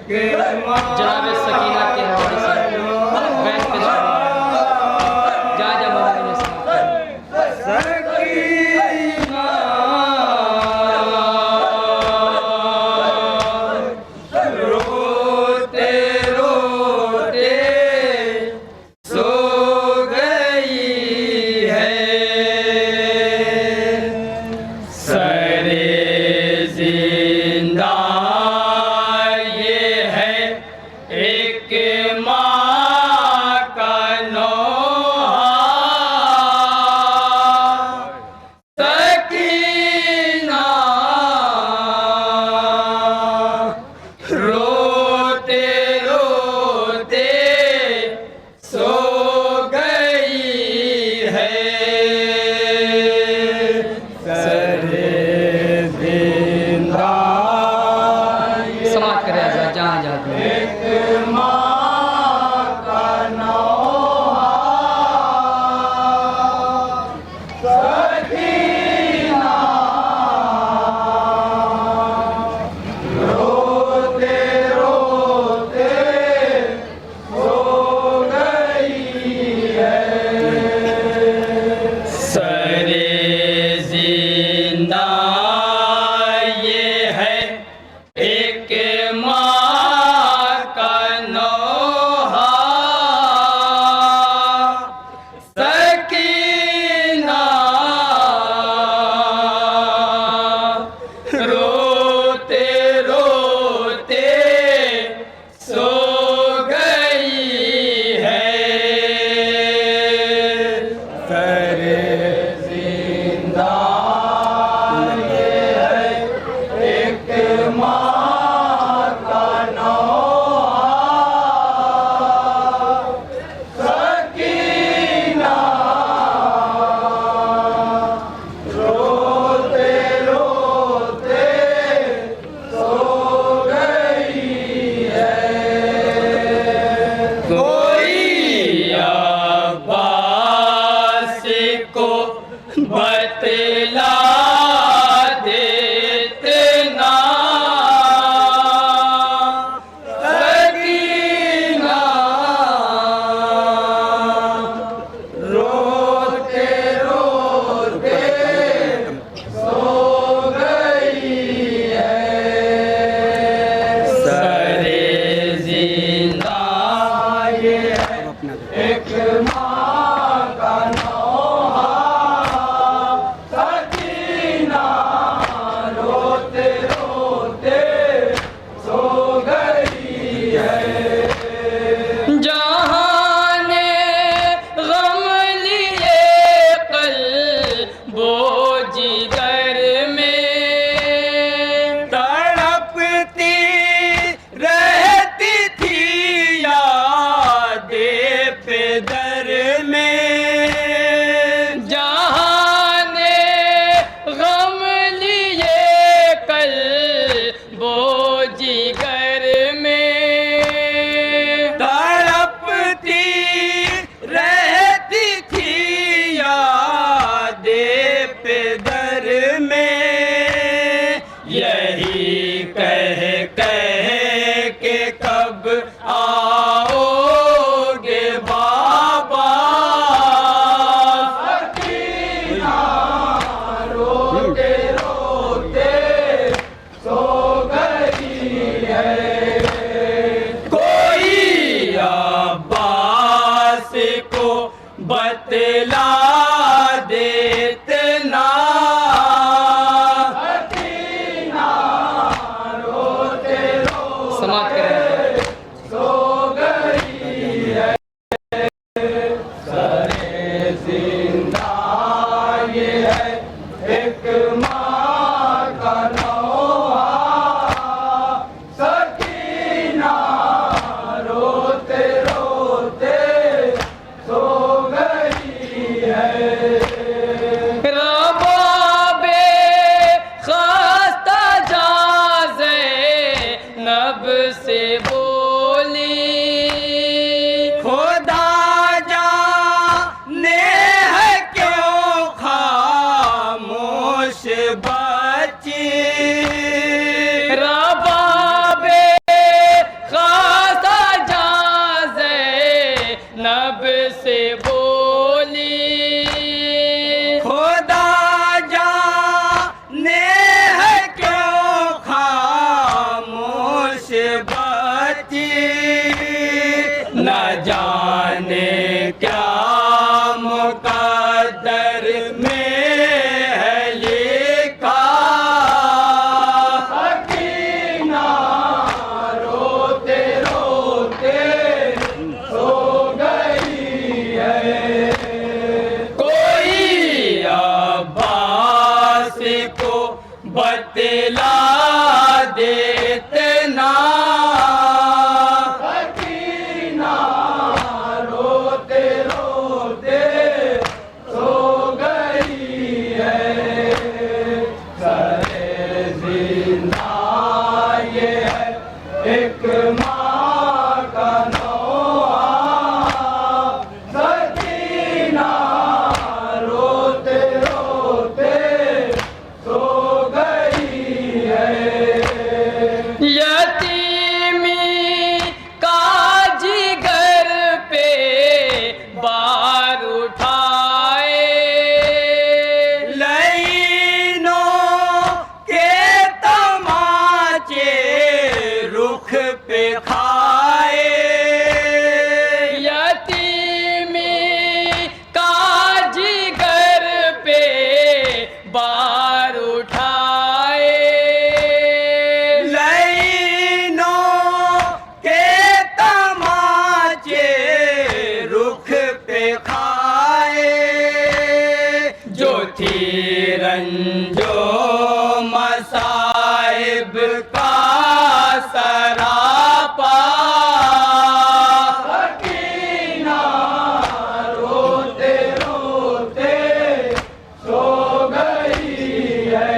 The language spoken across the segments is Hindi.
जनाब सकीना के हवाले से बैठ पे जा जा मौलाना सकीना रोते रोते सो गई है सरे जिंदा एक माँ का नौहा सकीना रोते रोते सो गई है सरे जिंदा समाप्त करें जहाँ जाते हैं बतला देते ना सकीना रोते रोते सो गई है सरे जिंदा ये एक माँ का यही कह कह के कब आओगे बाबा सकीना रोते रोते सो गई है कोई अब्बास को बतला देते ना समाप्त करें सो गई है सरे जिंदा ये है एक माँ का नौहा सकीना रोते रोते सो गई है नब से बोली खुदा जाने है क्यों खामोश बची रबाबे ना, सकीना रोते रोते सो गई है। सरे जिंदा ये है एक माँ का नौहा, सकीना रोते रोते सो गई है। यतीमी का जिगर पे बार उठाए, लईनों के तमाचे रुख पे खाए, यतीमी का जिगर पे बार उठाए, लईनों के तमाचे रुख पे खाए। जो थी रंजो मसाइब का सरापा, सकीना रोते रोते सो गई है।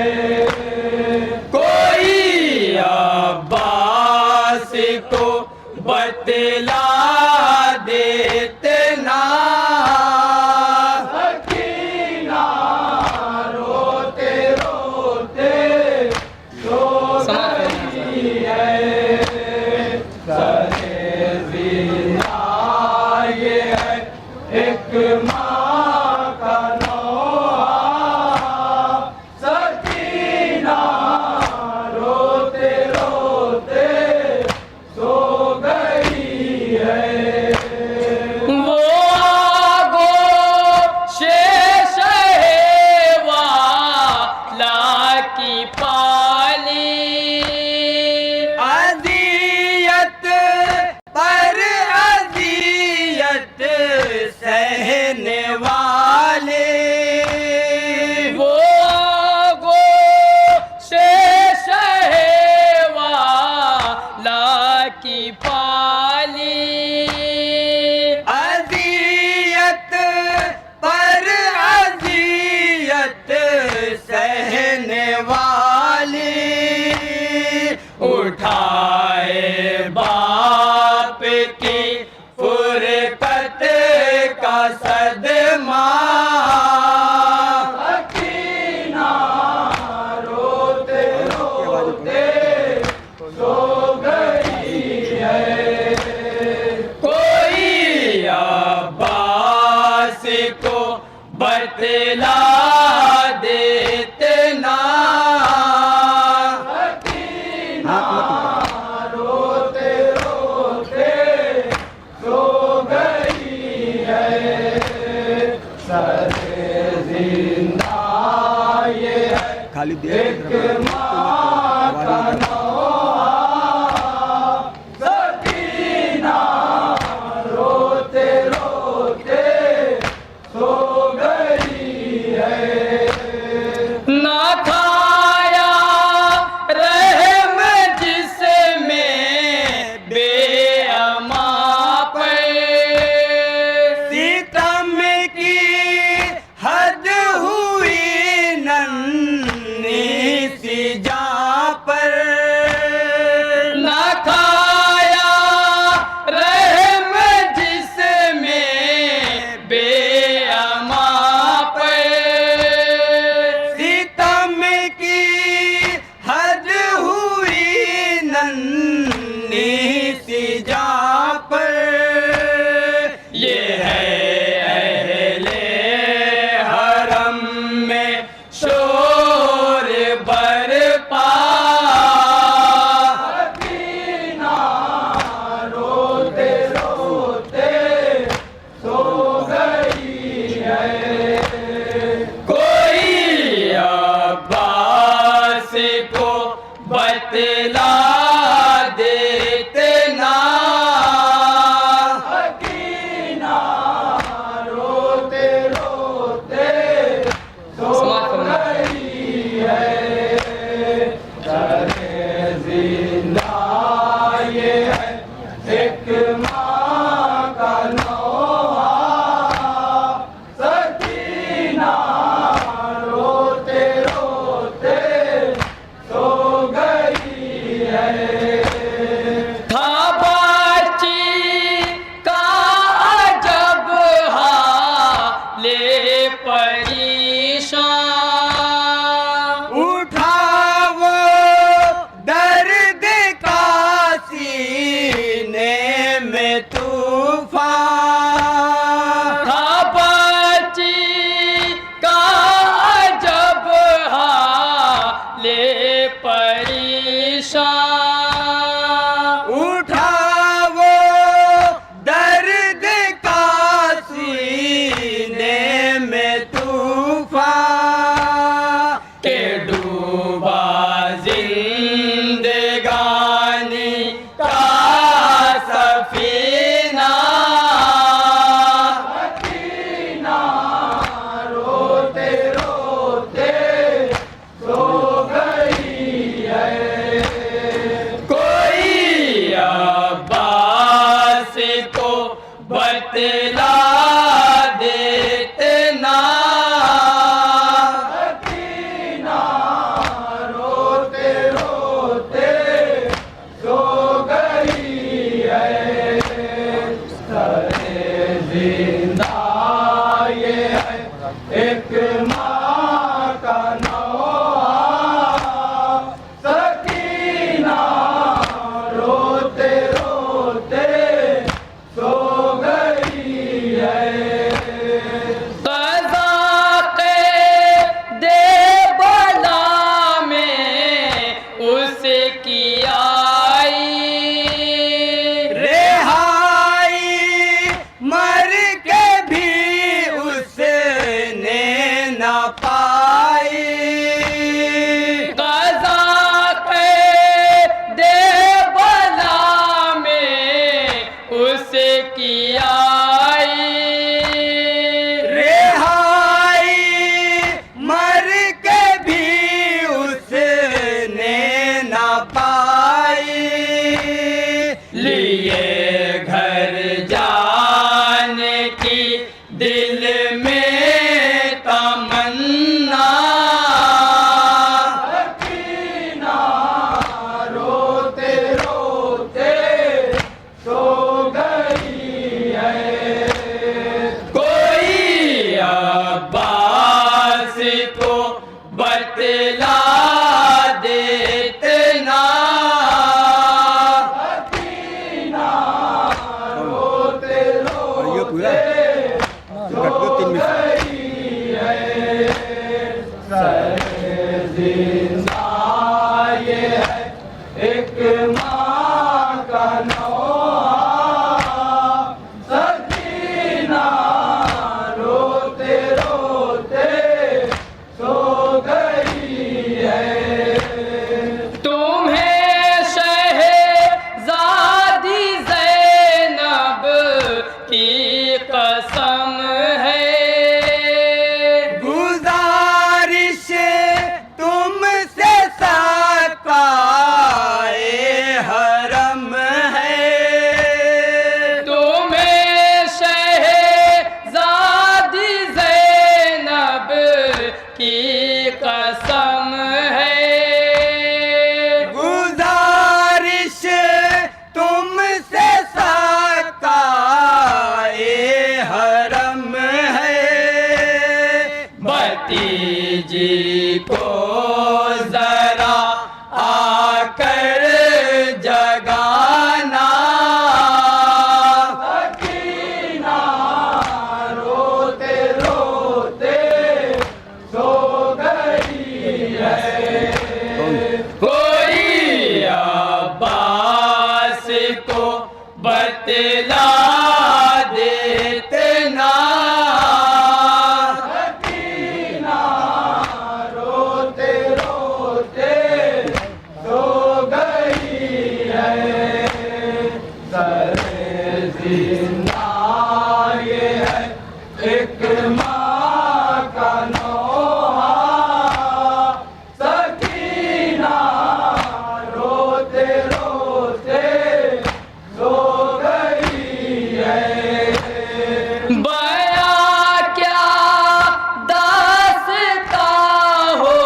कोई अब्बास को बतला देते ना, सकीना रोते रोते सो गई है। सरे जिंदा ये है एक माँ का नौहा, सकीना रोते रोते सो गई है। वो आगो शेष है वाला की पाली, अज़ियत पर अज़ियत सहने वाले, वो आगो शेष है वाला की पाली, अज़ियत पर अज़ियत सहने वाली, उठाए बाप की फुरकत का सदमा, सकीना रोते रोते सो गई है। कोई अब्बास को बतला देते ना, सकीना रोते रोते सो गई है। सरे जिंदा ये है खाली एक माँ का नौहा, सकीना रोते रोते सो गई है। ना खाया रहम जिसमें बेअमा पे, सितम की हद हुई नन्ही सी बतला देते ना। सकीना रोते रोते सो गई है, सरे जिंदा ये है एक माँ का नौहा। सकीना रोते रोते सो गई है। कज़ा के दे बला में उसकी आई, रिहाई मर के भी उसने न पाई। कज़ा के दे बला में उसकी आई, रिहाई मर के भी उसने न पाई। लिए घर जाने की दिल में तमन्ना। सकीना रोते रोते सो गई है। कोई अब्बास को बतला देते ना। सकीना रोते रोते सो गई है, सरे जिंदा ये है एक माँ का नौहा। सकीना रोते रोते सो गई है। तुम्हें शहज़ादी ज़ैनब की कसम है, गुजारिश तुमसे सकाए हरम है। तुम्हें शहज़ादी ज़ैनब की कसम है, गुजारिश तुमसे सकाए हरम है। भतीजी को जरा आकर जगाना। सकीना रोते रोते सो गई है। कोई अब्बास को बतला देते ना। सकीना रोते रोते सो गई है, सरे जिंदा ये है एक माँ का नौहा। सकीना रोते रोते सो गई है। बया क्या दास्ता हो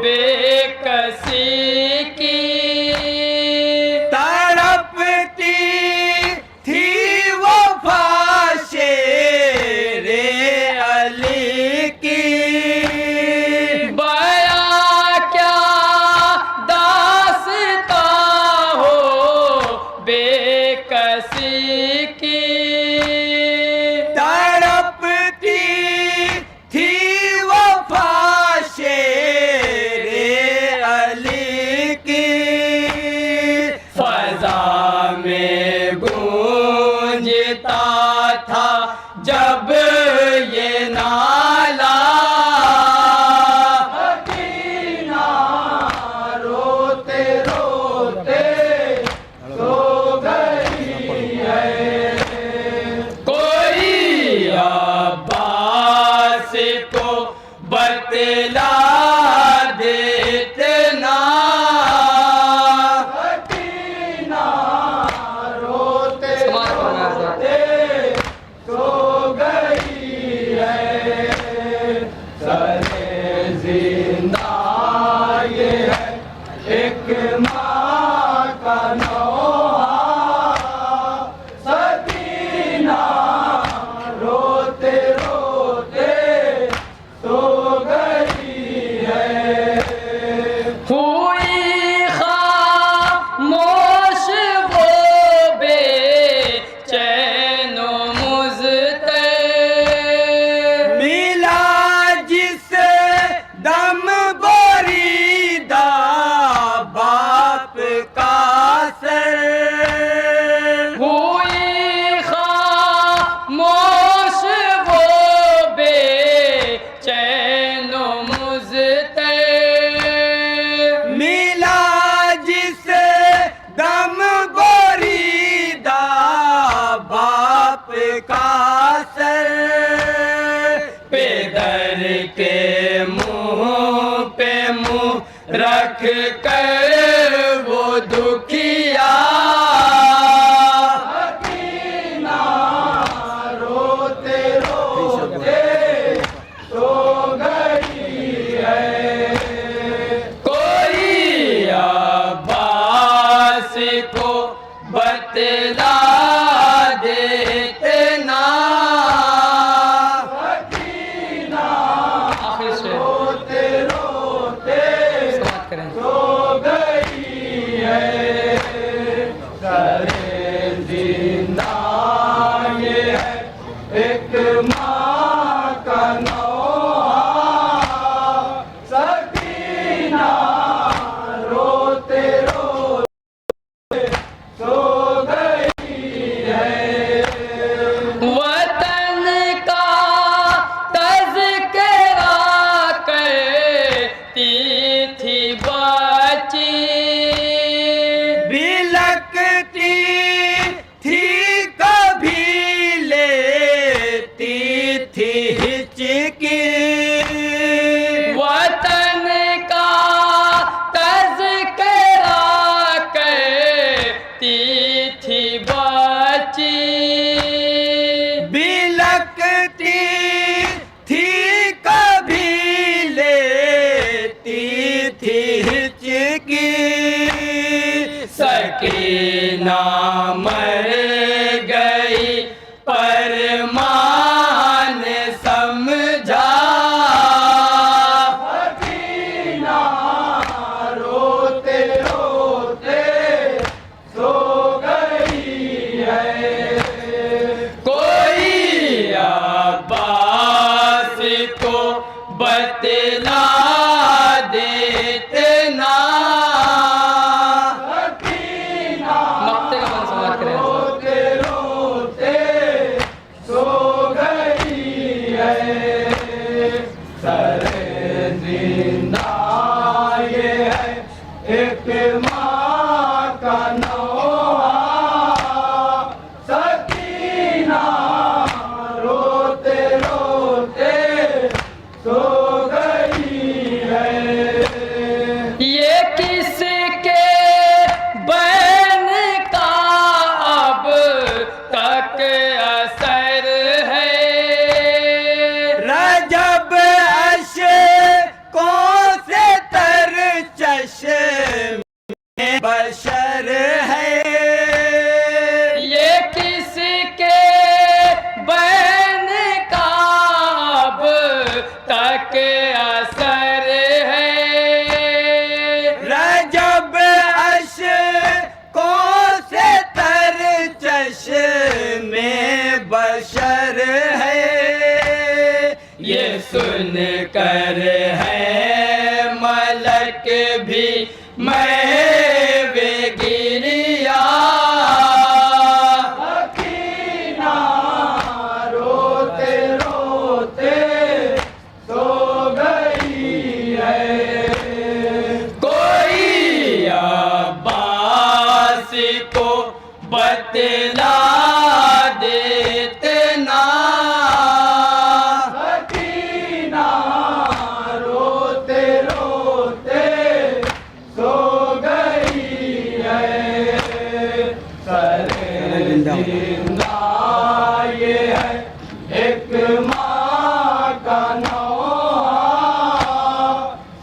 बेकसी की, तड़पती थी कर वो दुखिया हकीना रोते रोते सो गई है। कोई अब्बास को बतला देते ना हकीना आखिर से रोते रोते समाप्त करें। सो गई है। करे जिंदा ये है एक माँ का नौहा सकीना रोते रोते सो गई है। वतन का तज़किरा करती थी बच्ची बिलकती थी कभी लेती थी हिचकी। वतन का तज़किरा करती थी बच्ची बिलकती थी कभी लेती थी हिचकी। सकीना मर गई पर माँ ने समझा हकीना रोते रोते सो गई है। कोई अब्बास को बतला देते ना हकीना मक्ते का बंद समाप्त करें। रोते रोते सो गई है। सरे जिंदा ये है एक माँ का नौहा सकीना रोते रोते सो गई है। ये किसके बैन का अब तक असर है। रजब अशकों से तर चश्मे बशर है। ये किसके बैन का अब तक असर है। रजब अशकों से तर चश्मे बशर है। ये सुन कर है मलक भी मैं वे गिरिया हकीना रोते रोते सो गई है। कोई अब्बास को बतला देते ना हकीना रोते रोते सो गई है। सरे जिंदा ये है एक माँ का नौहा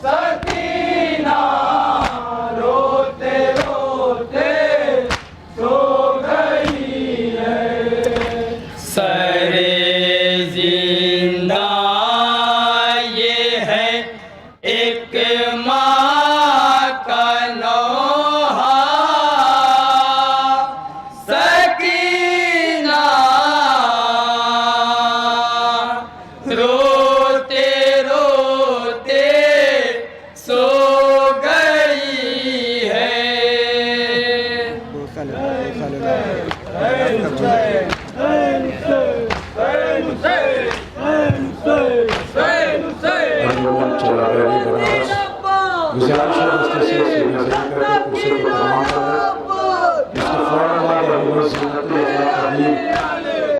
सकीना रोते रोते सो गई है। सरे जिंदा ये है एक माँ का नौहा सकीना रोते रोते सो गई है। गुजारिश है दोस्तों से